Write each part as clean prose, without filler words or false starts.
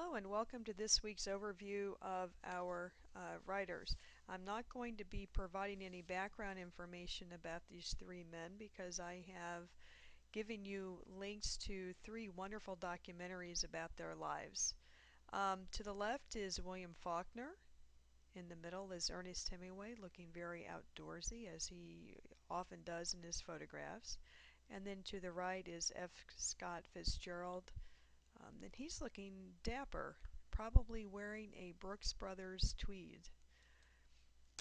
Hello and welcome to this week's overview of our writers. I'm not going to be providing any background information about these three men because I have given you links to three wonderful documentaries about their lives. To the left is William Faulkner. In the middle is Ernest Hemingway, looking very outdoorsy as he often does in his photographs. And then to the right is F. Scott Fitzgerald, and he's looking dapper, probably wearing a Brooks Brothers tweed.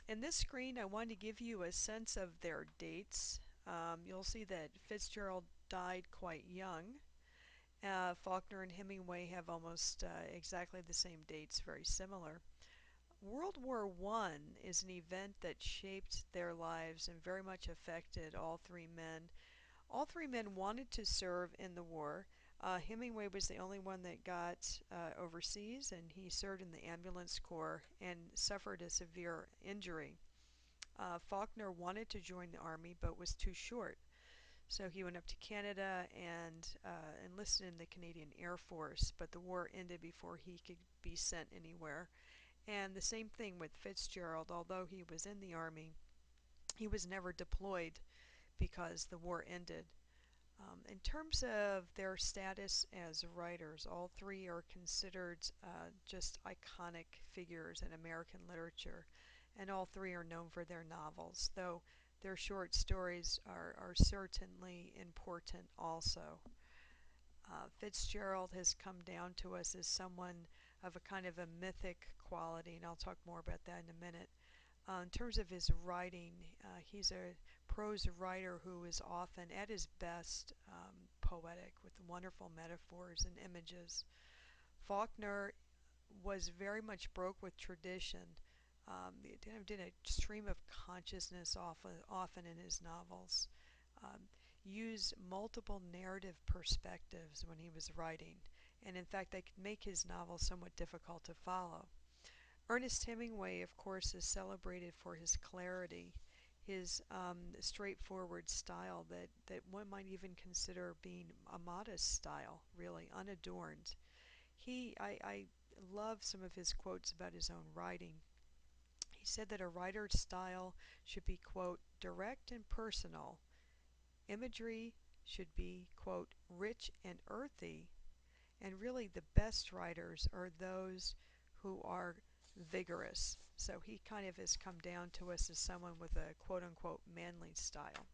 In this screen, I wanted to give you a sense of their dates. You'll see that Fitzgerald died quite young. Faulkner and Hemingway have almost exactly the same dates, very similar. World War I is an event that shaped their lives and very much affected all three men. All three men wanted to serve in the war. Hemingway was the only one that got overseas, and he served in the ambulance corps and suffered a severe injury. Faulkner wanted to join the army but was too short, so he went up to Canada and enlisted in the Canadian Air Force, but the war ended before he could be sent anywhere. And the same thing with Fitzgerald. Although he was in the army, he was never deployed because the war ended. In terms of their status as writers, all three are considered just iconic figures in American literature, and all three are known for their novels, though their short stories are certainly important also. Fitzgerald has come down to us as someone of a kind of a mythic quality, and I'll talk more about that in a minute. In terms of his writing, he's a prose writer who is often, at his best, poetic with wonderful metaphors and images. Faulkner was very much broke with tradition. He did a stream of consciousness often in his novels. Used multiple narrative perspectives when he was writing, and in fact, they could make his novels somewhat difficult to follow. Ernest Hemingway, of course, is celebrated for his clarity, his straightforward style that one might even consider being a modest style, really, unadorned. I love some of his quotes about his own writing. He said that a writer's style should be, quote, direct and personal. Imagery should be, quote, rich and earthy. And really, the best writers are those who are vigorous. So he kind of has come down to us as someone with a quote unquote manly style.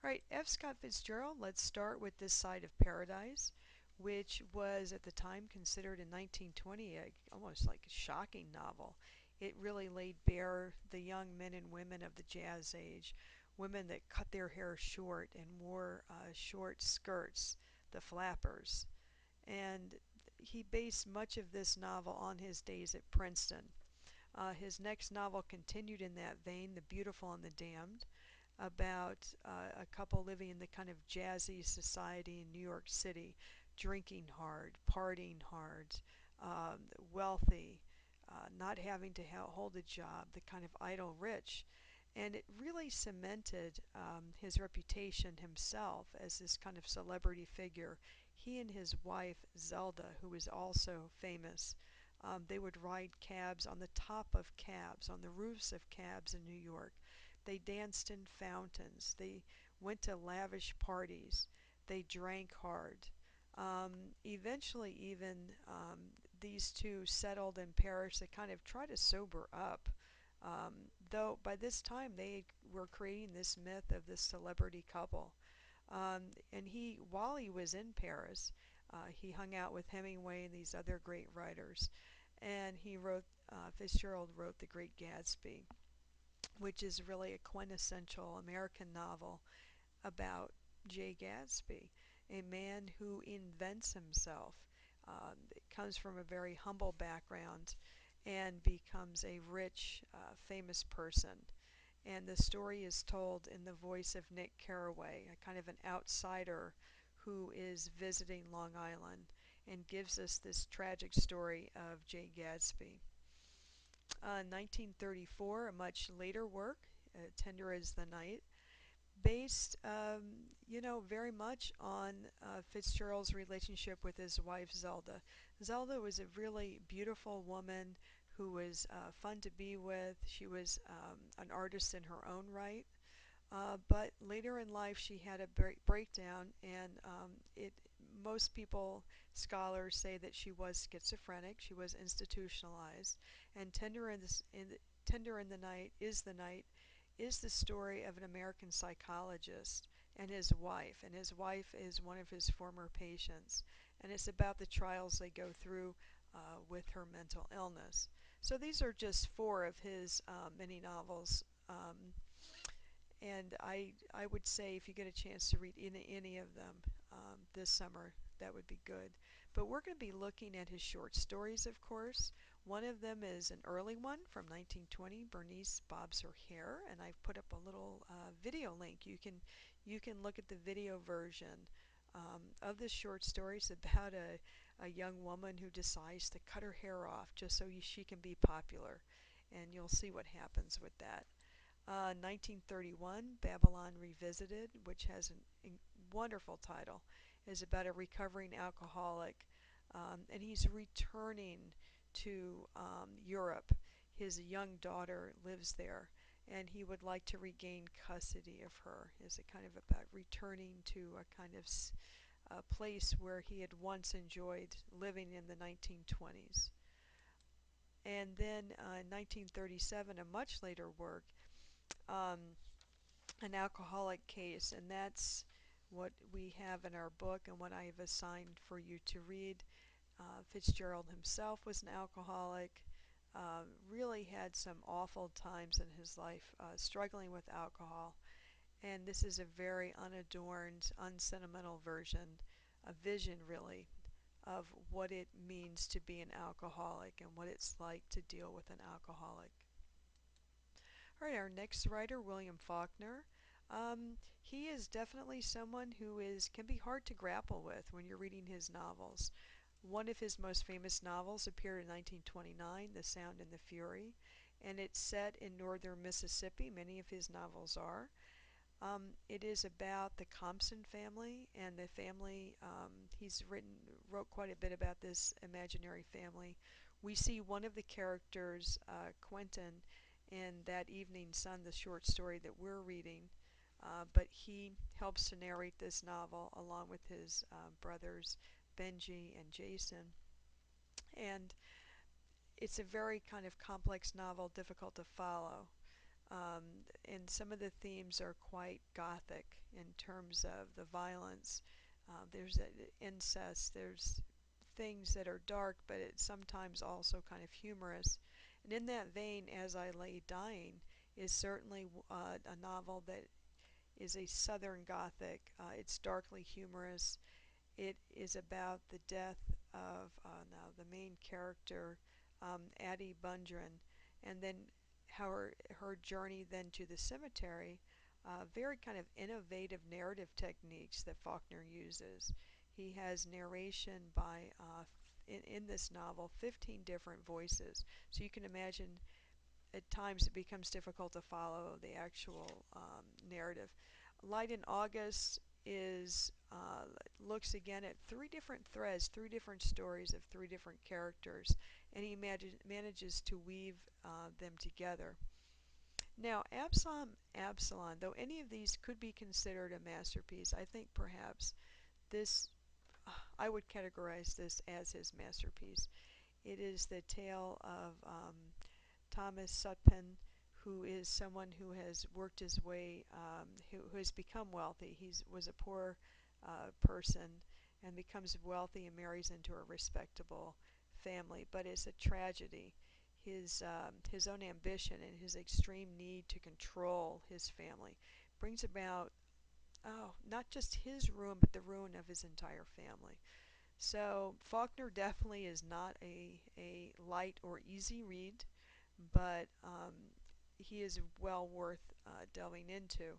All right, F. Scott Fitzgerald, let's start with This Side of Paradise, which was at the time considered in 1920 almost like a shocking novel. It really laid bare the young men and women of the jazz age, women that cut their hair short and wore short skirts, the flappers. And he based much of this novel on his days at Princeton. His next novel continued in that vein, The Beautiful and the Damned, about a couple living in the kind of jazzy society in New York City, drinking hard, partying hard, wealthy, not having to hold a job, the kind of idle rich. And it really cemented his reputation himself as this kind of celebrity figure. He and his wife, Zelda, who was also famous, they would ride cabs on the top of cabs, on the roofs of cabs in New York. They danced in fountains. They went to lavish parties. They drank hard. Eventually, even these two settled in Paris to kind of try to sober up. Though by this time they were creating this myth of this celebrity couple. And while he was in Paris, he hung out with Hemingway and these other great writers. And Fitzgerald wrote The Great Gatsby, which is really a quintessential American novel about Jay Gatsby, a man who invents himself, comes from a very humble background, and becomes a rich, famous person. And the story is told in the voice of Nick Carraway, a kind of an outsider who is visiting Long Island and gives us this tragic story of Jay Gatsby. 1934, a much later work, Tender as the Night, based, very much on Fitzgerald's relationship with his wife Zelda. Zelda was a really beautiful woman who was fun to be with. She was an artist in her own right. But later in life, she had a breakdown, and most people, scholars, say that she was schizophrenic. She was institutionalized, and Tender in the Night is the story of an American psychologist and his wife is one of his former patients, and it's about the trials they go through with her mental illness. So these are just four of his many novels. And I would say if you get a chance to read any of them this summer, that would be good. But we're going to be looking at his short stories, of course. One of them is an early one from 1920, Bernice Bobs Her Hair, and I've put up a little video link. You can look at the video version of this short story. It's about a young woman who decides to cut her hair off just so she can be popular, and you'll see what happens with that. 1931, Babylon Revisited, which has a wonderful title, is about a recovering alcoholic, and he's returning to Europe. His young daughter lives there, and he would like to regain custody of her. Is it kind of about returning to a kind of a place where he had once enjoyed living in the 1920s. And then in 1937, a much later work, um, an alcoholic case, and that's what we have in our book and what I have assigned for you to read. Fitzgerald himself was an alcoholic, really had some awful times in his life struggling with alcohol, and this is a very unadorned, unsentimental version, a vision really, of what it means to be an alcoholic and what it's like to deal with an alcoholic. All right, our next writer, William Faulkner. He is definitely someone who can be hard to grapple with when you're reading his novels. One of his most famous novels appeared in 1929, The Sound and the Fury, and it's set in northern Mississippi. Many of his novels are. It is about the Compson family, and the family, wrote quite a bit about this imaginary family. We see one of the characters, Quentin, in That Evening Sun, the short story that we're reading, but he helps to narrate this novel along with his brothers, Benji and Jason. And it's a very kind of complex novel, difficult to follow. And some of the themes are quite gothic in terms of the violence. There's incest, there's things that are dark, but it's sometimes also kind of humorous. And in that vein, As I Lay Dying is certainly a novel that is a Southern Gothic. It's darkly humorous. It is about the death of now the main character, Addie Bundren, and then how her journey then to the cemetery. Very kind of innovative narrative techniques that Faulkner uses. He has narration by in this novel 15 different voices, so you can imagine at times it becomes difficult to follow the actual narrative. Light in August is looks again at three different threads, three different stories of three different characters, and he manages to weave them together. Now, Absalom, though any of these could be considered a masterpiece, I think perhaps this, I would categorize this as his masterpiece. It is the tale of Thomas Sutpen, who is someone who has worked his way, who has become wealthy. He was a poor person and becomes wealthy and marries into a respectable family, but it's a tragedy. His own ambition and his extreme need to control his family brings about not just his ruin, but the ruin of his entire family. So Faulkner definitely is not a light or easy read, but he is well worth delving into.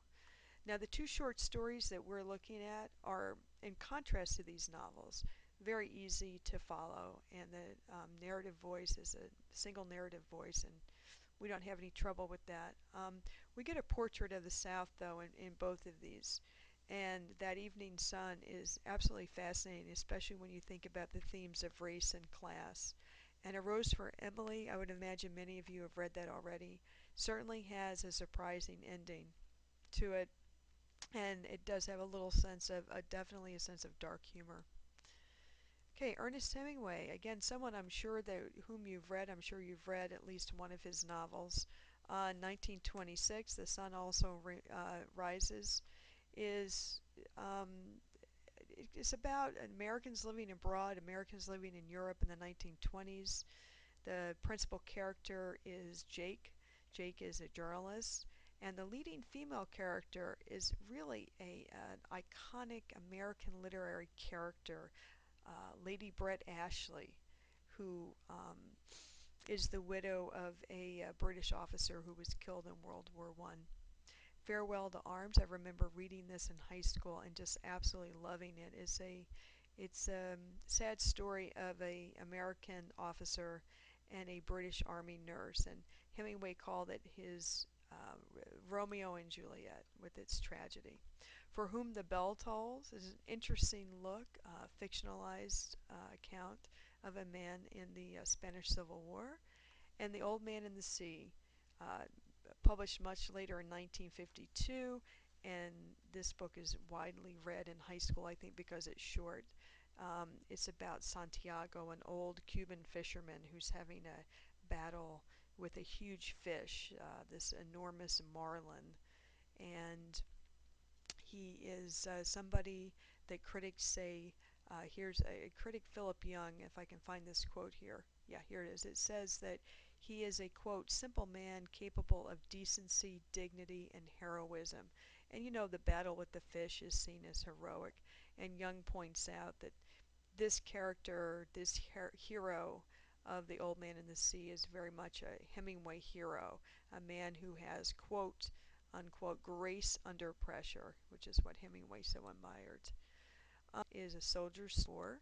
Now, the two short stories that we're looking at are, in contrast to these novels, very easy to follow, and the narrative voice is a single narrative voice, and we don't have any trouble with that. We get a portrait of the South, though, in both of these. And that evening sun is absolutely fascinating, especially when you think about the themes of race and class. And A Rose for Emily, I would imagine many of you have read that already, certainly has a surprising ending to it. And it does have a little sense of, definitely a sense of dark humor. Okay, Ernest Hemingway, again, someone I'm sure that whom you've read. I'm sure you've read at least one of his novels. 1926, The Sun Also Rises, is it's about Americans living abroad, Americans living in Europe in the 1920s. The principal character is Jake. Jake is a journalist, and the leading female character is really an iconic American literary character, Lady Brett Ashley, who is the widow of a British officer who was killed in World War I. Farewell to Arms. I remember reading this in high school and just absolutely loving it. It's a sad story of a American officer and a British Army nurse, and Hemingway called it his Romeo and Juliet with its tragedy. For Whom the Bell Tolls is an interesting look, fictionalized account of a man in the Spanish Civil War, and The Old Man and the Sea, uh, published much later in 1952, and this book is widely read in high school, I think, because it's short. It's about Santiago, an old Cuban fisherman who's having a battle with a huge fish, this enormous marlin, and he is somebody that critics say, here's a critic, Philip Young, if I can find this quote here. Yeah, here it is. It says that he is a, quote, simple man capable of decency, dignity, and heroism. And you know, the battle with the fish is seen as heroic. And Young points out that this character, this hero of The Old Man in the Sea, is very much a Hemingway hero, a man who has, quote, unquote, grace under pressure, which is what Hemingway so admired. Is A Soldier's War.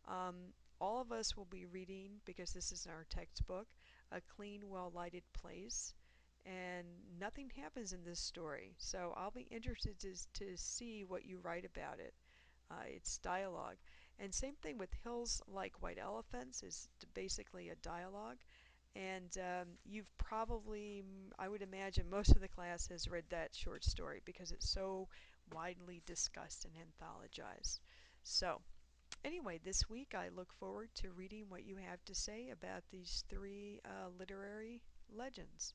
All of us will be reading, because this is in our textbook, A Clean, Well Lighted Place. And nothing happens in this story, so I'll be interested to see what you write about it. It's dialogue. And same thing with Hills Like White Elephants is basically a dialogue. And you've probably, I would imagine, most of the class has read that short story because it's so widely discussed and anthologized. So, anyway, this week I look forward to reading what you have to say about these three literary legends.